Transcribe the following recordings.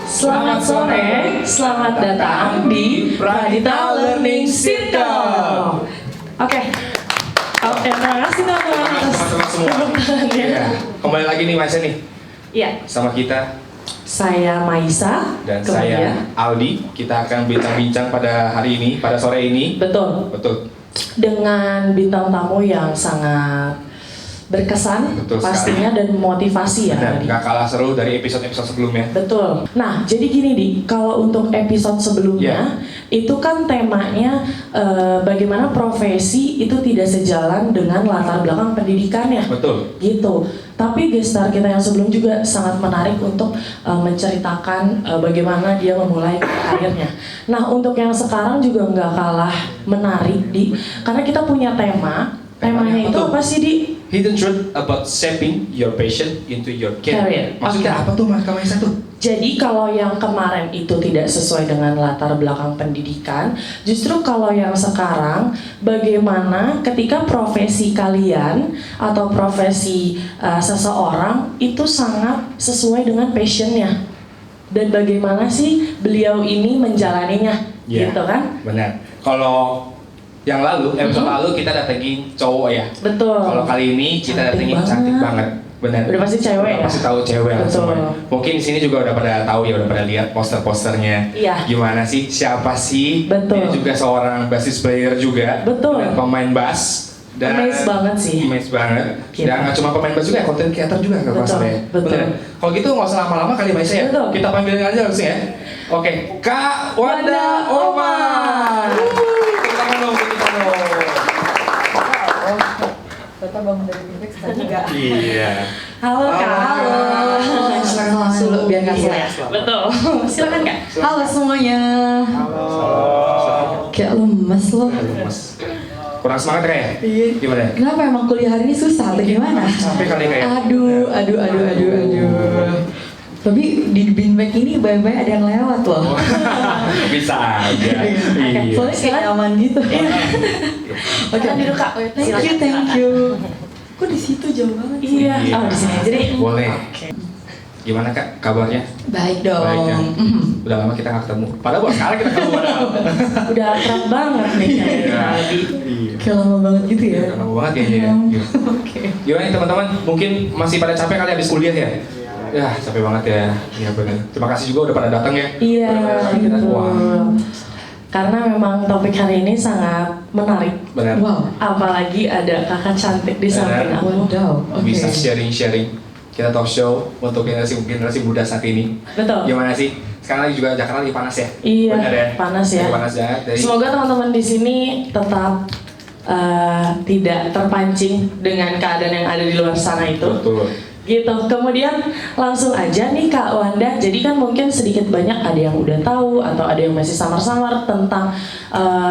Selamat sore, selamat datang di Pradita Learning Circle. Oke, terima kasih teman-teman atas tepuk tangannya. Ya, kembali lagi nih Maisa nih Iya, sama kita saya Maisa dan kemudian. saya Aldi. Kita akan bincang-bincang pada hari ini, pada sore ini. Betul, dengan bintang tamu yang sangat berkesan. Betul pastinya dan motivasi ya. Dan Aldi. gak kalah seru dari episode-episode sebelumnya. Betul. Nah, jadi gini Di, kalau untuk episode sebelumnya itu kan temanya bagaimana profesi itu tidak sejalan dengan latar belakang pendidikannya. Betul. Gitu. Tapi gestar kita yang sebelum juga sangat menarik untuk menceritakan bagaimana dia memulai karirnya. Nah, untuk yang sekarang juga nggak kalah menarik Di, karena kita punya tema. Temanya itu apa sih Di? Hidden truth about shaping your passion into your career. Maksudnya apa tuh Kak Maisa tuh? Jadi kalau yang kemarin itu tidak sesuai dengan latar belakang pendidikan, justru kalau yang sekarang bagaimana ketika profesi kalian atau profesi seseorang itu sangat sesuai dengan passionnya, dan bagaimana sih beliau ini menjalaninya, gitu kan? Benar. Kalau yang lalu, episode lalu kita datengin cowok ya. Betul. Kalau kali ini kita datengin cantik banget. Benar. Udah pasti cewek ya? Pasti tahu cewek Betul. semua. Mungkin di sini juga udah pada tahu ya, udah pada lihat poster-posternya. Iya. Gimana sih? Siapa sih? Betul. Dia juga seorang bassist player juga. Betul. Dan pemain bass. Dan Amaze banget sih. Amaze banget. Gitu. Dan nggak cuma pemain bass juga, content creator juga nggak Betul, masalah ya. betul. Bener. Kalau gitu nggak usah lama-lama kali Maisa ya. Betul. Kita panggilin aja langsung ya. Oke, Kak Wanda Omar. Tepuk tangan dong, tepuk tangan dong. Bapak bangun dari Bimbex tadi enggak? Iya. Halo Kak. Halo. Silakan masuk Dulu, biar nggak Iya, betul. Silakan Kak. Halo semuanya. Halo. Kayak lemes loh. Mas. Kurang semangat kayak ya? Iya. Gimana? Kenapa emang kuliah hari ini susah atau gimana? Capek kali kayak. Aduh. Tapi di Binbek ini baik-baik ada yang lewat loh. Bisa aja. Iya. Soalnya kayak nyaman gitu. Oke, duduk Kak. Thank you. Kok di situ jauh banget sih? Iya. Oh, di sini aja deh. Boleh. Oke. Gimana Kak kabarnya? Baik dong. Baik ya. Udah lama kita nggak ketemu. Padahal buat sekarang kita ketemu padahal. Udah akrab banget nih kayaknya. Iya. Kayak lama banget gitu ya. Udah lama banget kayaknya ya. Iya. Oke. Gimana nih teman-teman? Mungkin masih pada capek kali habis kuliah ya? Ya capek banget ya. Iya benar. Terima kasih juga udah pada datang ya. Iya, Kita wah. betul. Karena memang topik hari ini sangat menarik. Benar. Wow. Apalagi ada kakak cantik di samping Benar. aku. Wadaw. Oke. Bisa sharing-sharing. Kita talk show untuk generasi muda saat ini. Betul. Gimana sih? Sekarang lagi juga Jakarta lagi panas ya? Iya, Benar ya? panas ya. Lagi panas banget. Dari Semoga teman-teman di sini tetap tidak terpancing dengan keadaan yang ada di luar sana itu. betul. Gitu. Kemudian langsung aja nih Kak Wanda. Jadi kan mungkin sedikit banyak ada yang udah tahu atau ada yang masih samar-samar tentang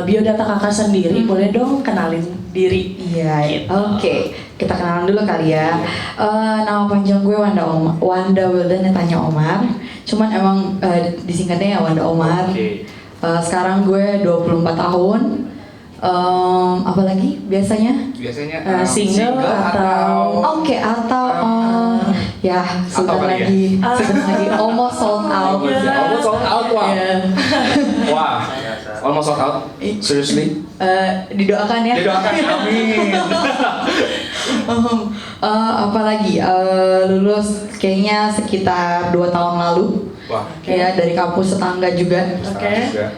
biodata kakak sendiri. Boleh dong kenalin diri. Iya, oke. Kita kenalan dulu kali ya. Nama panjang gue Wanda Wildan Tanya Omar. Cuman emang disingkatnya ya Wanda Omar. Oke. Sekarang gue 24 tahun. Apalagi biasanya? Biasanya Single atau Oke, atau ya Atau sudah kali ya? lagi almost sold out. Almost sold out, wow. Ya. Wah, almost sold out. Seriously? Didoakan ya. Didoakan, amin. Apalagi lulus kayaknya sekitar 2 tahun lalu. Wah, Ya dari kampus tetangga juga. Oke. juga.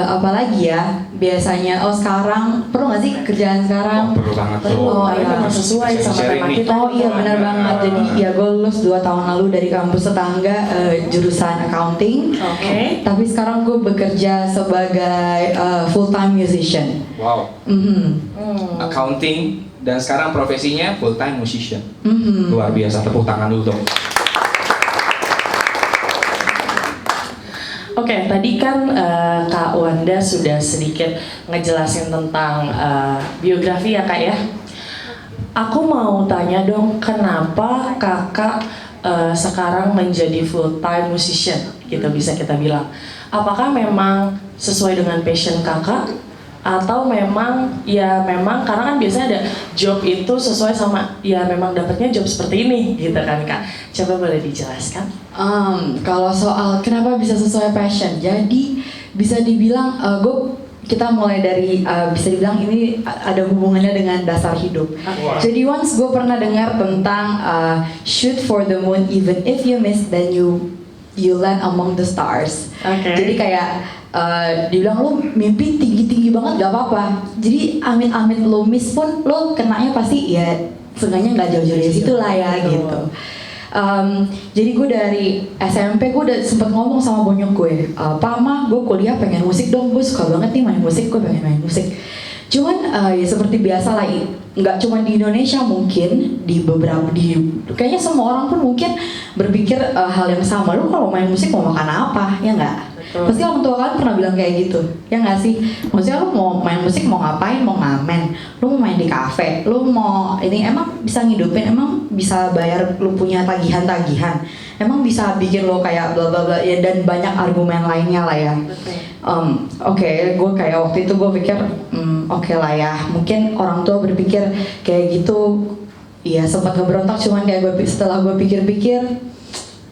Apalagi ya biasanya sekarang perlu nggak sih kerjaan sekarang? Oh, perlu banget tuh. Oh, Ini iya. memang sesuai sama Sharing tema nih. kita. Oh iya benar banget. Jadi ya gue lulus 2 tahun lalu dari kampus tetangga jurusan accounting. Oke. Tapi sekarang gue bekerja sebagai full time musician. Wow. Accounting dan sekarang profesinya full time musician. Luar biasa, tepuk tangan dulu dong. Oke, tadi kan Kak Wanda sudah sedikit ngejelasin tentang biografi ya Kak ya. Aku mau tanya dong, kenapa kakak sekarang menjadi full time musician, gitu bisa kita bilang. Apakah memang sesuai dengan passion kakak? Atau memang karena kan biasanya ada job itu sesuai sama ya memang dapatnya job seperti ini gitu kan Kak. Coba boleh dijelaskan? Kalau soal kenapa bisa sesuai passion, jadi bisa dibilang kita mulai dari bisa dibilang ini ada hubungannya dengan dasar hidup. Wah. Jadi once gue pernah dengar tentang shoot for the moon, even if you miss, then you land among the stars. Oke. Jadi kayak dibilang lu mimpi tinggi-tinggi banget gak apa-apa. Jadi amit-amit lo miss pun lo kenanya pasti ya seenggaknya nggak jauh-jauh dari situ lah ya gitu. Jadi gue dari SMP gue udah sempet ngomong sama bonyok gue, "Pak, Ma, gue kuliah pengen musik dong, gue suka banget nih main musik, gue pengen main musik." Cuman ya seperti biasa lah, nggak cuma di Indonesia, mungkin kayaknya semua orang pun mungkin berpikir hal yang sama. Lu kalau main musik mau makan apa, ya nggak? Betul. Pasti orang tua kalian pernah bilang kayak gitu, ya nggak sih? Maksudnya lu mau main musik mau ngapain? Mau ngamen? Lu mau main di kafe? Lu mau ini emang bisa ngidupin? Emang bisa bayar? Lu punya tagihan-tagihan? Emang bisa bikin lo kayak bla bla bla ya, dan banyak argumen lainnya lah ya. Oke, gue kayak waktu itu gue pikir oke lah ya, mungkin orang tua berpikir kayak gitu, ya sempat ngeberontak. Cuman kayak setelah gue pikir-pikir,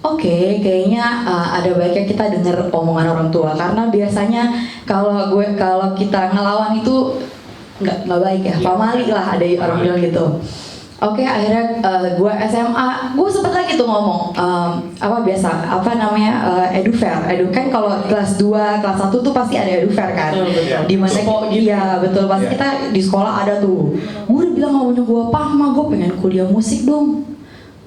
oke, kayaknya ada baiknya kita dengar omongan orang tua, karena biasanya kalau kita ngelawan itu nggak baik ya, pamali lah ada orang bilang gitu. Oke, akhirnya gue SMA, gue sempet lagi tuh ngomong edufair. Kan kalau kelas 2, kelas 1 tuh pasti ada edufair kan. Betul. Di mana iya betul, pasti Iya. kita di sekolah ada tuh. Gue udah bilang sama gue, "Pak, Ma, gue pengen kuliah musik dong."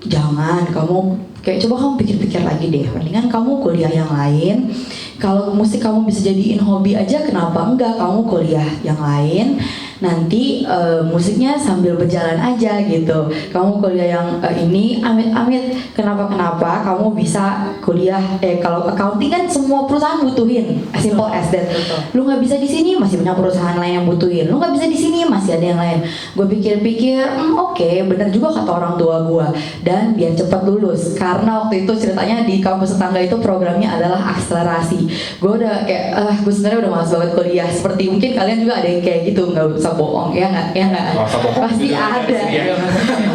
"Jangan, kamu coba kamu pikir-pikir lagi deh. Mendingan kamu kuliah yang lain. Kalau musik kamu bisa jadiin hobi aja, kenapa enggak kamu kuliah yang lain? Nanti musiknya sambil berjalan aja gitu. Kamu kuliah yang ini, amit-amit kenapa kamu bisa kuliah. Kalau accounting kan semua perusahaan butuhin, as simple as that. Betul. Lu nggak bisa di sini, masih banyak perusahaan lain yang butuhin. Lu nggak bisa di sini, masih ada yang lain." Gue pikir-pikir, oke, bener juga kata orang tua gue. Dan biar cepat lulus, karena waktu itu ceritanya di kampus tetangga itu programnya adalah akselerasi. Gue udah kayak, gue sebenarnya udah malas banget kuliah. Seperti mungkin kalian juga ada yang kayak gitu, nggak usah bohong, ya nggak? Nggak usah bohong. Pasti Gitu, ada. iya.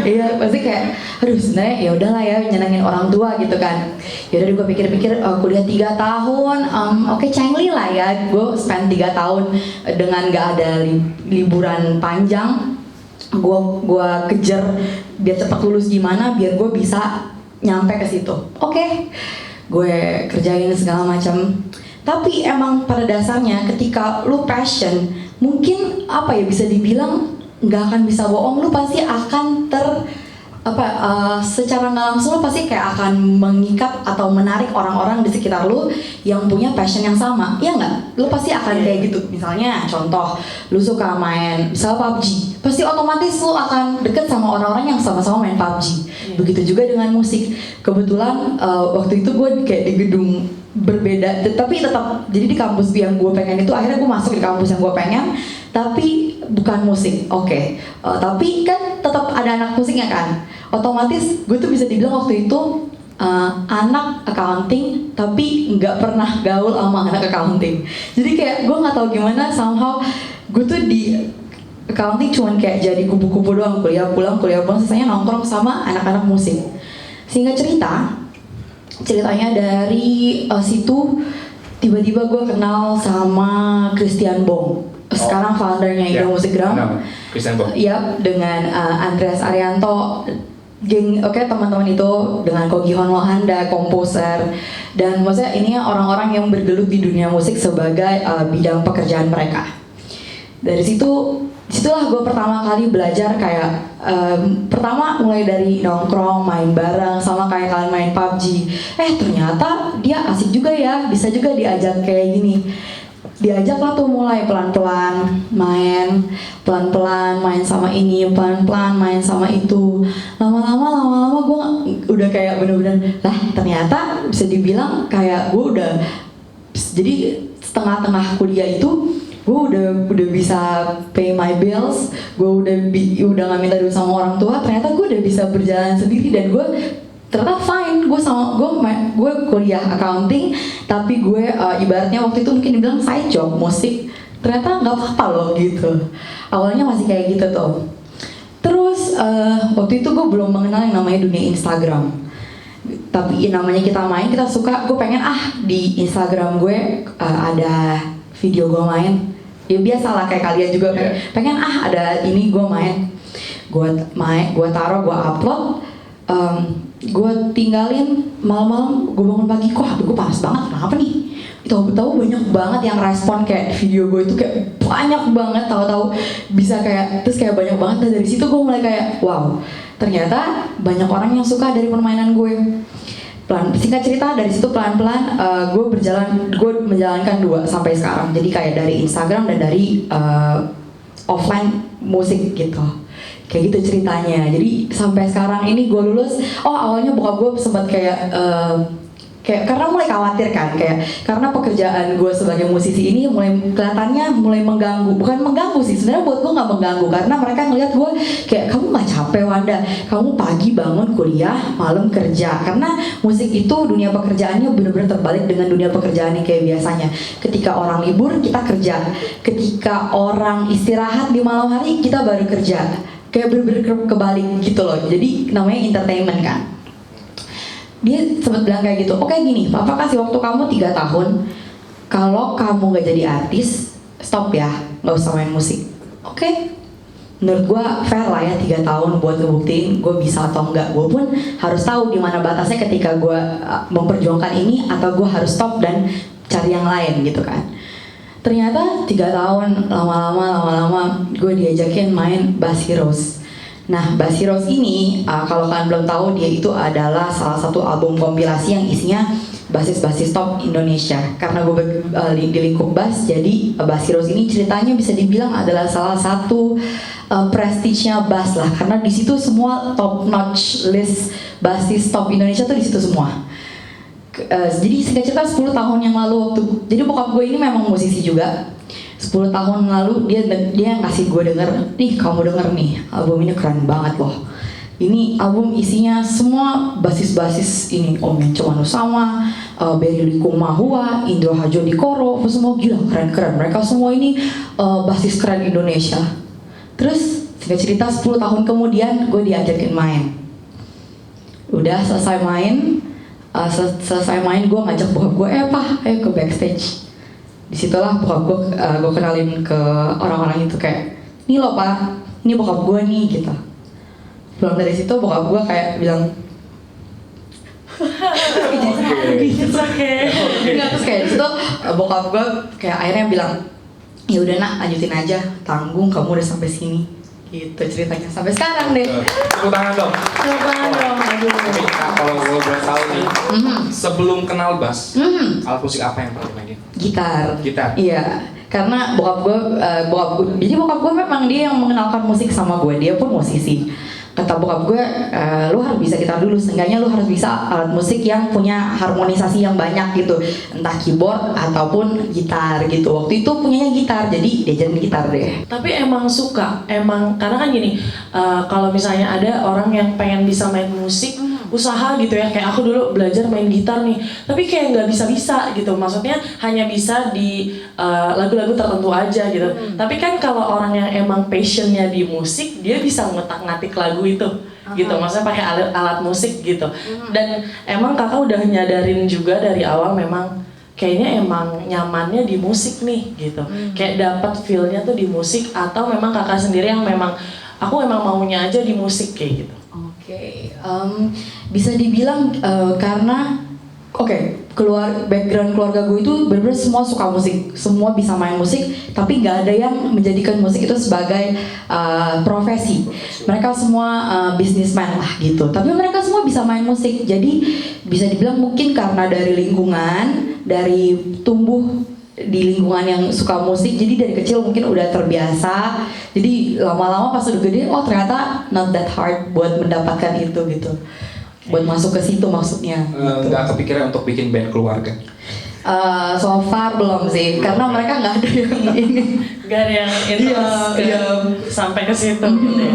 Iya, pasti kayak, aduh sebenarnya ya udahlah ya, nyenengin orang tua gitu kan. Yaudah gue pikir-pikir, kuliah 3 tahun, oke, cengli lah ya. Gue spend 3 tahun dengan nggak ada liburan panjang. Gue kejar biar cepat lulus gimana, biar gue bisa nyampe ke situ. Oke, gue kerjain segala macam. Tapi emang pada dasarnya ketika lu passion, mungkin bisa dibilang nggak akan bisa bohong, lu pasti akan secara nggak langsung lu pasti kayak akan mengikat atau menarik orang-orang di sekitar lu yang punya passion yang sama, ya nggak? Lu pasti akan kayak gitu. Misalnya contoh, lu suka main misal PUBG, pasti otomatis lu akan deket sama orang-orang yang sama-sama main PUBG. Begitu juga dengan musik. Kebetulan waktu itu gue kayak di gedung berbeda, tapi tetap jadi di kampus yang gue pengen itu, akhirnya gue masuk di kampus yang gue pengen, tapi bukan musik. Oke. Tapi kan tetap ada anak musiknya kan. Otomatis gue tuh bisa dibilang waktu itu anak accounting, tapi nggak pernah gaul sama anak accounting. Jadi kayak gue nggak tahu gimana, somehow gue tuh di accounting cuman kayak jadi kupu-kupu doang, kuliah pulang, sisanya nongkrong sama anak-anak musik. Singkat ceritanya dari situ tiba-tiba gue kenal sama Christian Bong. Sekarang foundernya Indo Musikgram. Christian Bong. Yap, dengan Andreas Arianto, teman-teman itu, dengan Kogi Hon Lohanda, komposer, dan maksudnya ini orang-orang yang bergelut di dunia musik sebagai bidang pekerjaan mereka. Dari situlah gue pertama kali belajar kayak pertama mulai dari nongkrong, main bareng sama kayak kalian main PUBG. Ternyata dia asik juga ya, bisa juga diajak kayak gini. Diajaklah tuh mulai pelan-pelan main sama ini, pelan-pelan main sama itu. Lama-lama gue udah kayak bener-bener lah, ternyata bisa dibilang kayak gue udah jadi setengah-tengah kuliah itu gue udah bisa pay my bills, gue udah nggak minta duit sama orang tua. Ternyata gue udah bisa berjalan sendiri dan gue ternyata fine. Gue kuliah accounting, tapi gue ibaratnya waktu itu mungkin dibilang side job musik. Ternyata nggak apa-apa loh gitu. Awalnya masih kayak gitu tuh. Terus waktu itu gue belum mengenal yang namanya dunia Instagram. tapi namanya kita main, kita suka. Gue pengen di Instagram gue ada video gue main. Ya biasa lah kayak kalian juga kan. Pengen ada ini gue main. Gue taruh, gue upload. Gue tinggalin malam-malam, gue bangun pagi, kok HP gue panas banget, kenapa nih? Tahu-tahu banyak banget yang respon kayak video gue itu kayak banyak banget, tahu-tahu bisa kayak, terus kayak banyak banget. Dan dari situ gue mulai kayak wow, ternyata banyak orang yang suka dari permainan gue. Singkat cerita, dari situ pelan-pelan gue menjalankan 2 sampai sekarang. Jadi kayak dari Instagram dan dari offline musik gitu. Kayak gitu ceritanya. Jadi sampai sekarang ini gue lulus, awalnya bokap gue sempat kayak karena mulai khawatir kan, karena pekerjaan gue sebagai musisi ini kelihatannya mulai mengganggu. Bukan mengganggu sih, sebenarnya buat gue nggak mengganggu, karena mereka ngeliat gue kayak, kamu nggak capek Wanda, kamu pagi bangun kuliah, malam kerja. Karena musik itu dunia pekerjaannya benar-benar terbalik dengan dunia pekerjaannya kayak biasanya. Ketika orang libur kita kerja, ketika orang istirahat di malam hari kita baru kerja. Kayak bener-bener kebalik gitu loh. Jadi namanya entertainment kan. Dia sempat bilang kayak gitu, oke gini, papa kasih waktu kamu 3 tahun. Kalau kamu gak jadi artis, stop ya, gak usah main musik. Oke. Menurut gue fair lah ya 3 tahun buat ngebuktiin gue bisa atau enggak. Gue pun harus tahu di mana batasnya ketika gue memperjuangkan ini atau gue harus stop dan cari yang lain gitu kan. Ternyata 3 tahun lama-lama gue diajakin main Bass Heroes. Nah, Bass Heroes ini kalau kalian belum tahu, dia itu adalah salah satu album kompilasi yang isinya basis-basis top Indonesia. Karena gue di lingkup bass, jadi Bass Heroes ini ceritanya bisa dibilang adalah salah satu prestige-nya bass lah. Karena di situ semua top notch list basis top Indonesia tuh di situ semua. Jadi singkat cerita 10 tahun yang lalu jadi bokap gue ini memang musisi juga. 10 tahun lalu dia ngasih gue denger, nih kamu denger nih, album ini keren banget loh. Ini album isinya semua basis-basis ini, Om Yance Manusama, Berry Likumahua, Indro Hajo Dikoro, semua gila keren-keren. Mereka semua ini basis keren Indonesia. Terus singkat cerita 10 tahun kemudian gue diajakin main. Udah selesai main, gue ngajak bokap gue, ayo ke backstage. Disitulah bokap gue kenalin ke orang-orang itu kayak, nih loh pak, ini bokap gue nih gitu. Belum dari situ bokap gue kayak bilang, terus kayak disitu bokap gue kayak akhirnya bilang, ya udah nak lanjutin aja, tanggung kamu udah sampai sini. Gitu ceritanya sampai sekarang deh. Tepuk tangan dong. Aduh. Kalau gue boleh tahu nih, sebelum kenal bass, alat musik apa yang pernah mainin? Gitar. Iya. Karena bokap gue, jadi bokap gue memang dia yang mengenalkan musik sama gue. Dia pun musisi. Kata bokap gue, lu harus bisa gitar dulu, seenggaknya lu harus bisa alat musik yang punya harmonisasi yang banyak gitu, entah keyboard ataupun gitar gitu. Waktu itu punyanya gitar, jadi diajarin gitar deh. Tapi emang suka, karena kan gini, kalau misalnya ada orang yang pengen bisa main musik, usaha gitu ya, kayak aku dulu belajar main gitar nih, tapi kayak nggak bisa gitu, maksudnya hanya bisa di lagu-lagu tertentu aja gitu. Tapi kan kalau orang yang emang passionnya di musik, dia bisa ngutak-ngatik lagu itu, gitu, maksudnya pakai alat musik gitu. Dan emang kakak udah nyadarin juga dari awal memang kayaknya emang nyamannya di musik nih gitu, kayak dapat feel-nya tuh di musik, atau memang kakak sendiri yang memang aku emang maunya aja di musik kayak gitu. Oke, bisa dibilang karena background keluarga gue itu benar-benar semua suka musik, semua bisa main musik, tapi nggak ada yang menjadikan musik itu sebagai profesi. Mereka semua businessman lah gitu, tapi mereka semua bisa main musik. Jadi bisa dibilang mungkin karena dari lingkungan, dari tumbuh di lingkungan yang suka musik, jadi dari kecil mungkin udah terbiasa. Jadi lama-lama pas udah gede, ternyata not that hard buat mendapatkan itu gitu, buat masuk ke situ maksudnya. Nggak kepikiran untuk bikin band keluarga? So far belum sih, karena mereka nggak ada yang ini, Gak ada yang interest sampai ke situ gitu ya.